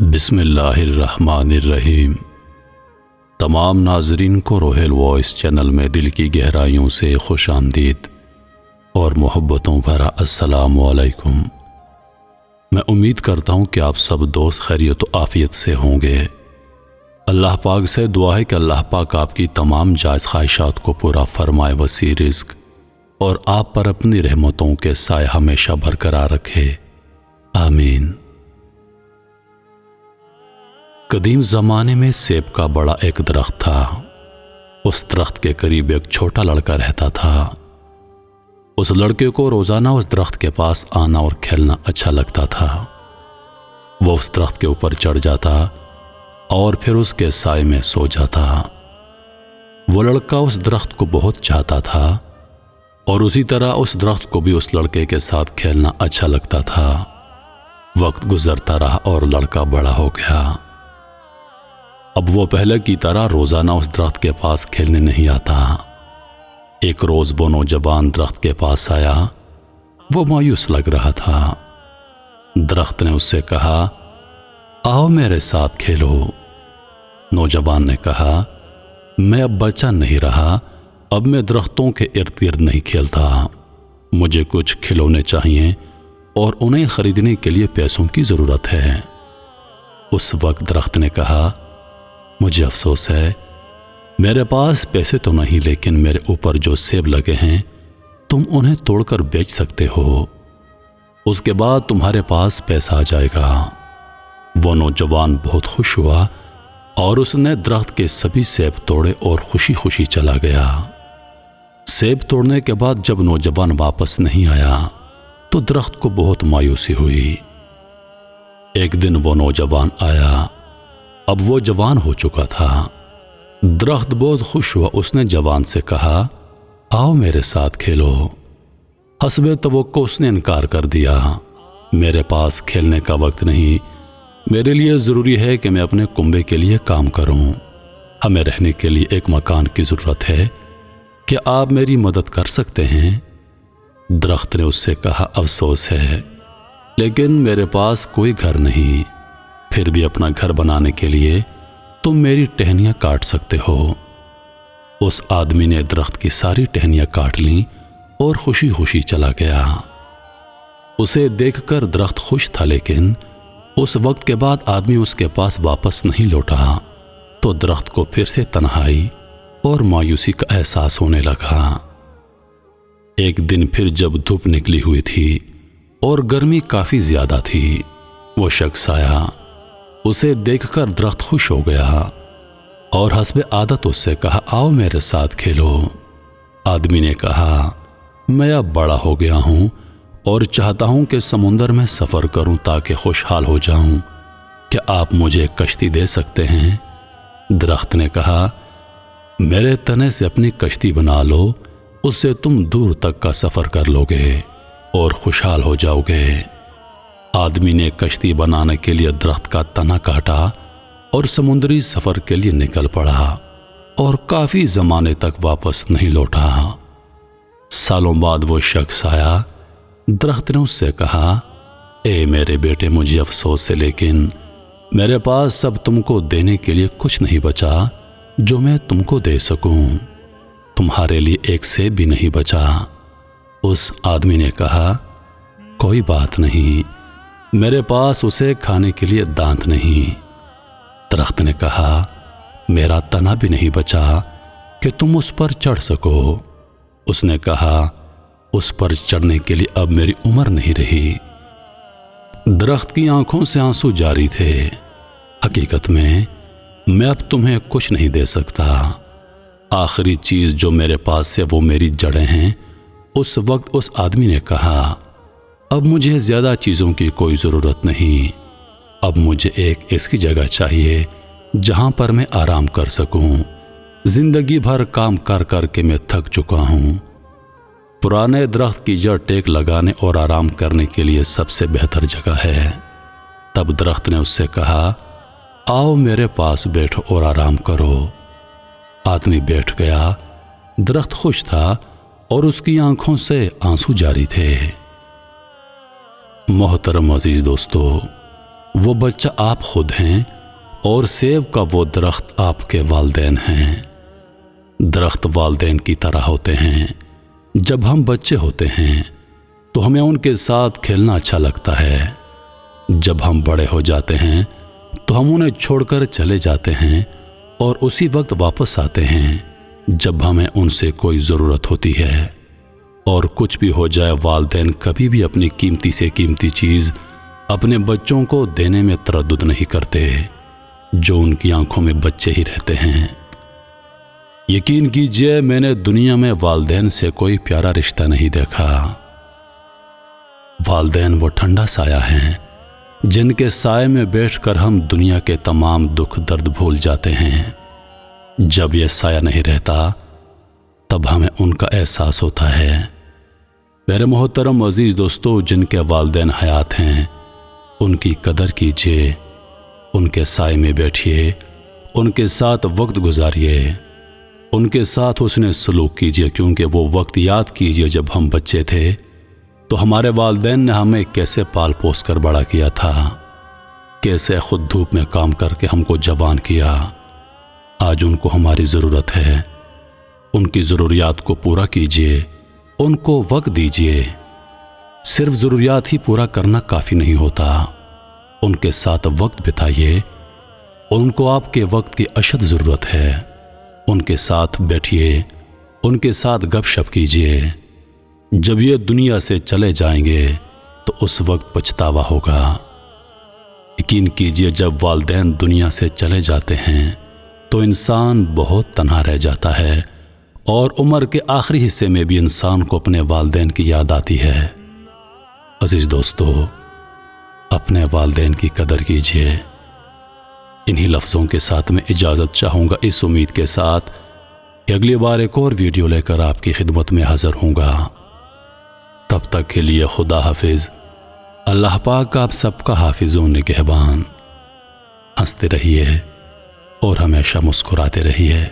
بسم اللہ الرحمن الرحیم۔ تمام ناظرین کو روحیل وائس چینل میں دل کی گہرائیوں سے خوش آمدید اور محبتوں بھرا السلام علیکم۔ میں امید کرتا ہوں کہ آپ سب دوست خیریت و عافیت سے ہوں گے۔ اللہ پاک سے دعا ہے کہ اللہ پاک آپ کی تمام جائز خواہشات کو پورا فرمائے، وسیع رزق اور آپ پر اپنی رحمتوں کے سائے ہمیشہ برقرار رکھے، آمین۔ قدیم زمانے میں سیب کا بڑا ایک درخت تھا۔ اس درخت کے قریب ایک چھوٹا لڑکا رہتا تھا۔ اس لڑکے کو روزانہ اس درخت کے پاس آنا اور کھیلنا اچھا لگتا تھا۔ وہ اس درخت کے اوپر چڑھ جاتا اور پھر اس کے سائے میں سو جاتا۔ وہ لڑکا اس درخت کو بہت چاہتا تھا اور اسی طرح اس درخت کو بھی اس لڑکے کے ساتھ کھیلنا اچھا لگتا تھا۔ وقت گزرتا رہا اور لڑکا بڑا ہو گیا۔ اب وہ پہلے کی طرح روزانہ اس درخت کے پاس کھیلنے نہیں آتا۔ ایک روز وہ نوجوان درخت کے پاس آیا۔ وہ مایوس لگ رہا تھا۔ درخت نے اس سے کہا، آؤ میرے ساتھ کھیلو۔ نوجوان نے کہا، میں اب بچہ نہیں رہا، اب میں درختوں کے ارد گرد نہیں کھیلتا۔ مجھے کچھ کھلونے چاہیے اور انہیں خریدنے کے لیے پیسوں کی ضرورت ہے۔ اس وقت درخت نے کہا، مجھے افسوس ہے، میرے پاس پیسے تو نہیں، لیکن میرے اوپر جو سیب لگے ہیں تم انہیں توڑ کر بیچ سکتے ہو، اس کے بعد تمہارے پاس پیسہ آ جائے گا۔ وہ نوجوان بہت خوش ہوا اور اس نے درخت کے سبھی سیب توڑے اور خوشی خوشی چلا گیا۔ سیب توڑنے کے بعد جب نوجوان واپس نہیں آیا تو درخت کو بہت مایوسی ہوئی۔ ایک دن وہ نوجوان آیا۔ اب وہ جوان ہو چکا تھا۔ درخت بہت خوش ہوا۔ اس نے جوان سے کہا، آؤ میرے ساتھ کھیلو۔ حسب توقع اس نے انکار کر دیا۔ میرے پاس کھیلنے کا وقت نہیں، میرے لیے ضروری ہے کہ میں اپنے کنبے کے لیے کام کروں۔ ہمیں رہنے کے لیے ایک مکان کی ضرورت ہے، کیا آپ میری مدد کر سکتے ہیں؟ درخت نے اس سے کہا، افسوس ہے، لیکن میرے پاس کوئی گھر نہیں، پھر بھی اپنا گھر بنانے کے لیے تم میری ٹہنیاں کاٹ سکتے ہو۔ اس آدمی نے درخت کی ساری ٹہنیاں کاٹ لیں اور خوشی خوشی چلا گیا۔ اسے دیکھ کر درخت خوش تھا، لیکن اس وقت کے بعد آدمی اس کے پاس واپس نہیں لوٹا تو درخت کو پھر سے تنہائی اور مایوسی کا احساس ہونے لگا۔ ایک دن پھر جب دھوپ نکلی ہوئی تھی اور گرمی کافی زیادہ تھی، وہ شخص آیا۔ اسے دیکھ کر درخت خوش ہو گیا اور حسب عادت اس سے کہا، آؤ میرے ساتھ کھیلو۔ آدمی نے کہا، میں اب بڑا ہو گیا ہوں اور چاہتا ہوں کہ سمندر میں سفر کروں تاکہ خوشحال ہو جاؤں، کیا آپ مجھے ایک کشتی دے سکتے ہیں؟ درخت نے کہا، میرے تنے سے اپنی کشتی بنا لو، اس سے تم دور تک کا سفر کر لو گے اور خوشحال ہو جاؤ گے۔ آدمی نے کشتی بنانے کے لیے درخت کا تنا کاٹا اور سمندری سفر کے لیے نکل پڑا اور کافی زمانے تک واپس نہیں لوٹا۔ سالوں بعد وہ شخص آیا۔ درخت نے اس سے کہا، اے میرے بیٹے، مجھے افسوس ہے، لیکن میرے پاس اب تم کو دینے کے لیے کچھ نہیں بچا جو میں تم کو دے سکوں۔ تمہارے لیے ایک سیب بھی نہیں بچا۔ اس آدمی نے کہا، کوئی بات نہیں، میرے پاس اسے کھانے کے لیے دانت نہیں۔ درخت نے کہا، میرا تنا بھی نہیں بچا کہ تم اس پر چڑھ سکو۔ اس نے کہا، اس پر چڑھنے کے لیے اب میری عمر نہیں رہی۔ درخت کی آنکھوں سے آنسو جاری تھے۔ حقیقت میں اب تمہیں کچھ نہیں دے سکتا۔ آخری چیز جو میرے پاس ہے وہ میری جڑیں ہیں۔ اس وقت اس آدمی نے کہا، اب مجھے زیادہ چیزوں کی کوئی ضرورت نہیں، اب مجھے ایک ایسی جگہ چاہیے جہاں پر میں آرام کر سکوں۔ زندگی بھر کام کر کر کے میں تھک چکا ہوں۔ پرانے درخت کی جڑ ٹیک لگانے اور آرام کرنے کے لیے سب سے بہتر جگہ ہے۔ تب درخت نے اس سے کہا، آؤ میرے پاس بیٹھو اور آرام کرو۔ آدمی بیٹھ گیا۔ درخت خوش تھا اور اس کی آنکھوں سے آنسو جاری تھے۔ محترم عزیز دوستو، وہ بچہ آپ خود ہیں اور سیب کا وہ درخت آپ کے والدین ہیں۔ درخت والدین کی طرح ہوتے ہیں۔ جب ہم بچے ہوتے ہیں تو ہمیں ان کے ساتھ کھیلنا اچھا لگتا ہے۔ جب ہم بڑے ہو جاتے ہیں تو ہم انہیں چھوڑ کر چلے جاتے ہیں اور اسی وقت واپس آتے ہیں جب ہمیں ان سے کوئی ضرورت ہوتی ہے۔ اور کچھ بھی ہو جائے، والدین کبھی بھی اپنی قیمتی سے قیمتی چیز اپنے بچوں کو دینے میں تردد نہیں کرتے، جو ان کی آنکھوں میں بچے ہی رہتے ہیں۔ یقین کیجئے، میں نے دنیا میں والدین سے کوئی پیارا رشتہ نہیں دیکھا۔ والدین وہ ٹھنڈا سایہ ہیں جن کے سائے میں بیٹھ کر ہم دنیا کے تمام دکھ درد بھول جاتے ہیں۔ جب یہ سایہ نہیں رہتا تب ہمیں ان کا احساس ہوتا ہے۔ میرے محترم عزیز دوستو، جن کے والدین حیات ہیں ان کی قدر کیجیے، ان کے سائے میں بیٹھیے، ان کے ساتھ وقت گزاریے، ان کے ساتھ حسن سلوک کیجیے، کیونکہ وہ وقت یاد کیجیے جب ہم بچے تھے تو ہمارے والدین نے ہمیں کیسے پال پوس کر بڑا کیا تھا، کیسے خود دھوپ میں کام کر کے ہم کو جوان کیا۔ آج ان کو ہماری ضرورت ہے، ان کی ضروریات کو پورا کیجیے، ان کو وقت دیجیے۔ صرف ضروریات ہی پورا کرنا کافی نہیں ہوتا، ان کے ساتھ وقت بتائیے، ان کو آپ کے وقت کی اشد ضرورت ہے۔ ان کے ساتھ بیٹھیے، ان کے ساتھ گپ شپ کیجیے۔ جب یہ دنیا سے چلے جائیں گے تو اس وقت پچھتاوا ہوگا۔ یقین کیجیے، جب والدین دنیا سے چلے جاتے ہیں تو انسان بہت تنہا رہ جاتا ہے، اور عمر کے آخری حصے میں بھی انسان کو اپنے والدین کی یاد آتی ہے۔ عزیز دوستو، اپنے والدین کی قدر کیجیے۔ انہی لفظوں کے ساتھ میں اجازت چاہوں گا، اس امید کے ساتھ کہ اگلی بار ایک اور ویڈیو لے کر آپ کی خدمت میں حاضر ہوں گا۔ تب تک کے لیے خدا حافظ۔ اللہ پاک آپ سب کا حافظ و نگہبان۔ ہنستے رہیے اور ہمیشہ مسکراتے رہیے۔